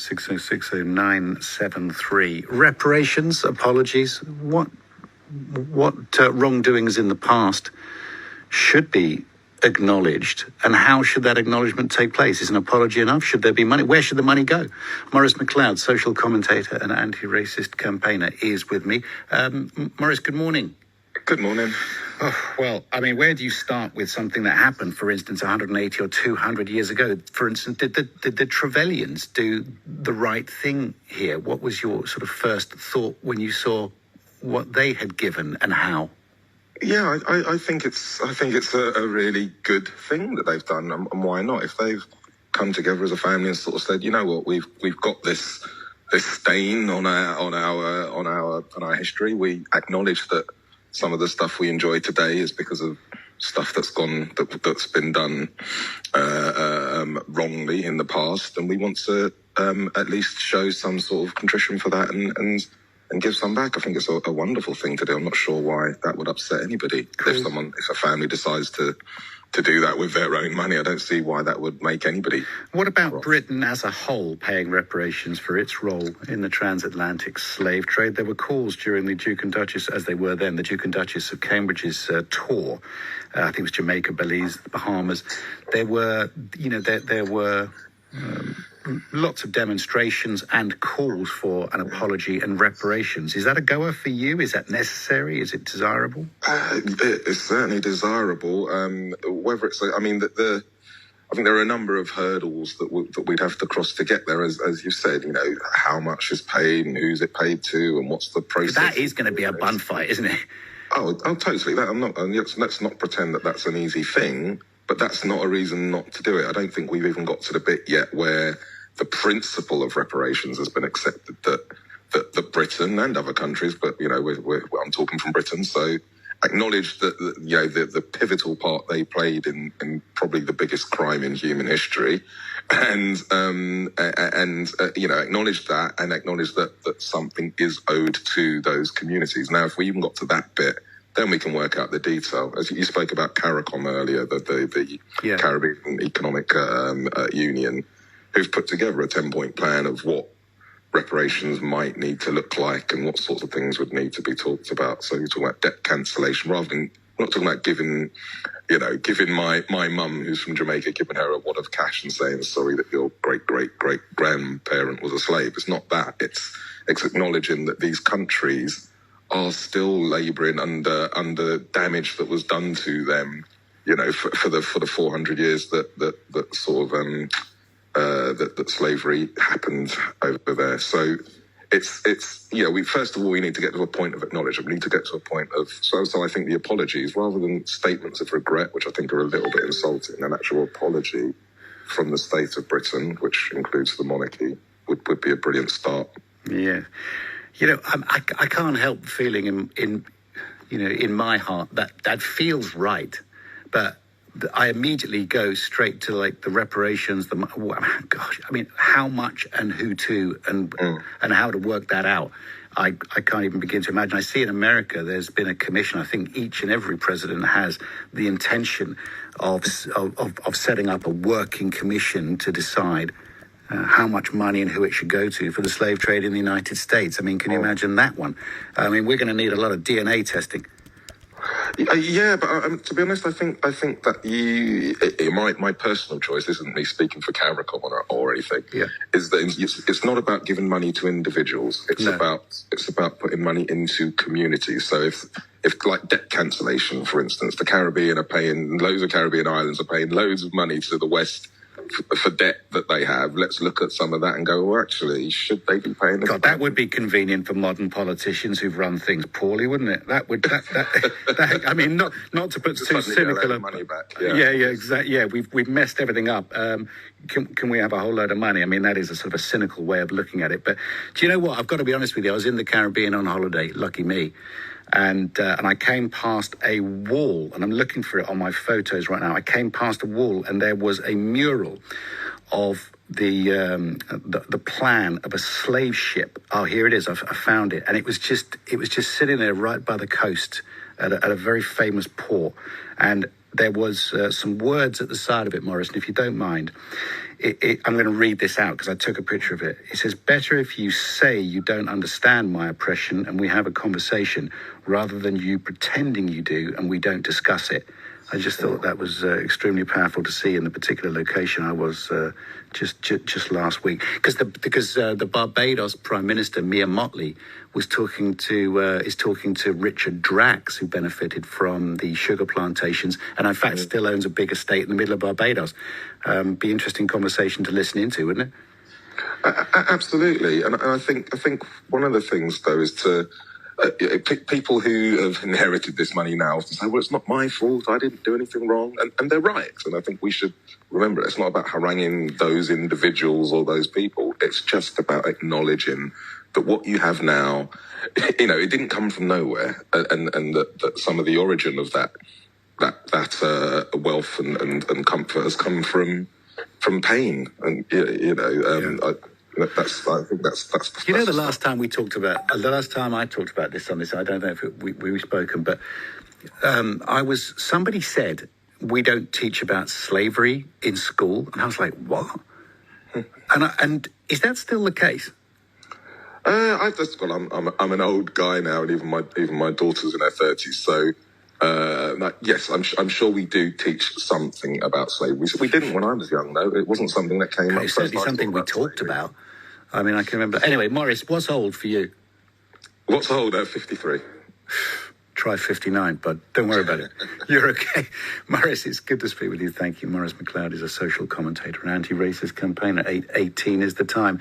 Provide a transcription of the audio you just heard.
6060973. Reparations, apologies. What wrongdoings in the past should be acknowledged, and how should that acknowledgement take place? Is an apology enough? Should there be money? Where should the money go? Maurice McLeod, social commentator and anti-racist campaigner, is with me. Maurice, good morning. Good morning. Oh, well, I mean, where do you start with something that happened, for instance, 180 or 200 years ago? For instance, did the Trevelyan's do the right thing here? What was your sort of first thought when you saw what they had given and how? Yeah, I think it's a really good thing that they've done, and why not? If they've come together as a family and sort of said, you know what, we've got this stain on our history. We acknowledge that some of the stuff we enjoy today is because of stuff that's been done wrongly in the past, and we want to at least show some sort of contrition for that and give some back. I think it's a wonderful thing to do. I'm not sure why that would upset anybody. If a family decides to do that with their own money, I don't see why that would make anybody. What about Britain as a whole paying reparations for its role in the transatlantic slave trade? There were calls during the Duke and Duchess, as they were then, the Duke and Duchess of Cambridge's tour. I think it was Jamaica, Belize, the Bahamas. There were lots of demonstrations and calls for an apology and reparations. Is that a goer for you? Is that necessary? Is it desirable? It's certainly desirable. Whether it's, I think there are a number of hurdles that we'd have to cross to get there. As you said, you know, how much is paid and who's it paid to, and what's the process. That is going to be a bun fight, isn't it? Oh, totally. Let's not pretend that that's an easy thing. But that's not a reason not to do it. I don't think we've even got to the bit yet where the principle of reparations has been accepted, that Britain and other countries, but, you know, I'm talking from Britain, so acknowledge that, you know, the pivotal part they played in probably the biggest crime in human history, and you know, acknowledge that and acknowledge that something is owed to those communities. Now, if we even got to that bit, then we can work out the detail. As you spoke about CARICOM earlier, the Caribbean Economic Union, who've put together a 10-point plan of what reparations might need to look like and what sorts of things would need to be talked about. So you're talking about debt cancellation, rather than, we're not talking about giving my mum, who's from Jamaica, giving her a wad of cash and saying, sorry that your great-great-great-grandparent was a slave. It's not that. It's acknowledging that these countries are still labouring under damage that was done to them, you know, for the 400 years that slavery happened over there. So it's you know, first of all, we need to get to a point of acknowledgement. We need to get to a point of, so I think the apologies, rather than statements of regret, which I think are a little bit insulting, an actual apology from the state of Britain, which includes the monarchy, would be a brilliant start. Yeah. You know, I can't help feeling in my heart that feels right, but I immediately go straight to like the reparations. Gosh, I mean, how much and who to and how to work that out. I can't even begin to imagine. I see in America there's been a commission. I think each and every president has the intention of setting up a working commission to decide how much money and who it should go to for the slave trade in the United States. I mean, can you imagine that one? I mean, we're going to need a lot of DNA testing. Yeah, but to be honest, I think that my personal choice, isn't me speaking for CARICOM or anything, is that it's not about giving money to individuals. It's about putting money into communities. So if like debt cancellation, for instance, the Caribbean are paying, loads of Caribbean islands are paying loads of money to the West for debt that they have. Let's look at some of that and go, well, actually, should they be paying? God, that would be convenient for modern politicians who've run things poorly, wouldn't it? That I mean, not to put too cynical. Money back. Yeah, exactly. Yeah, we've messed everything up. Can we have a whole load of money? I mean, that is a sort of a cynical way of looking at it. But do you know what? I've got to be honest with you. I was in the Caribbean on holiday. Lucky me. And I came past a wall, and I'm looking for it on my photos right now. I came past a wall, and there was a mural of the plan of a slave ship. Oh, here it is. I found it, and it was just sitting there right by the coast at a very famous port. And there was some words at the side of it, Morris, and if you don't mind, I'm going to read this out because I took a picture of it. It says, better if you say you don't understand my oppression and we have a conversation rather than you pretending you do and we don't discuss it. I just thought that was extremely powerful to see in the particular location I was just last week. Because the Barbados Prime Minister, Mia Mottley, is talking to Richard Drax, who benefited from the sugar plantations, and in fact still owns a big estate in the middle of Barbados. Be interesting conversation to listen into, wouldn't it? Absolutely, and I think one of the things though is to people who have inherited this money now to say, well, it's not my fault, I didn't do anything wrong, and they're right. And I think we should remember it's not about haranguing those individuals or those people. It's just about acknowledging that what you have now, it didn't come from nowhere, and that some of the origin of that wealth and comfort has come from pain, and I think that's the last time I talked about this on this, I don't know if we've spoken, but somebody said we don't teach about slavery in school, and I was like, what? And is that still the case? I'm an old guy now, and even my daughter's in her 30s, so. Yes, I'm sure we do teach something about slavery. We didn't when I was young, though. It wasn't something that came up. It's certainly something we talked about. I mean, I can remember. Anyway, Morris, what's old for you? What's old? 53. Try 59, but don't worry about it. You're okay. Morris, it's good to speak with you. Thank you. Morris McLeod is a social commentator and anti-racist campaigner. 8:18 is the time.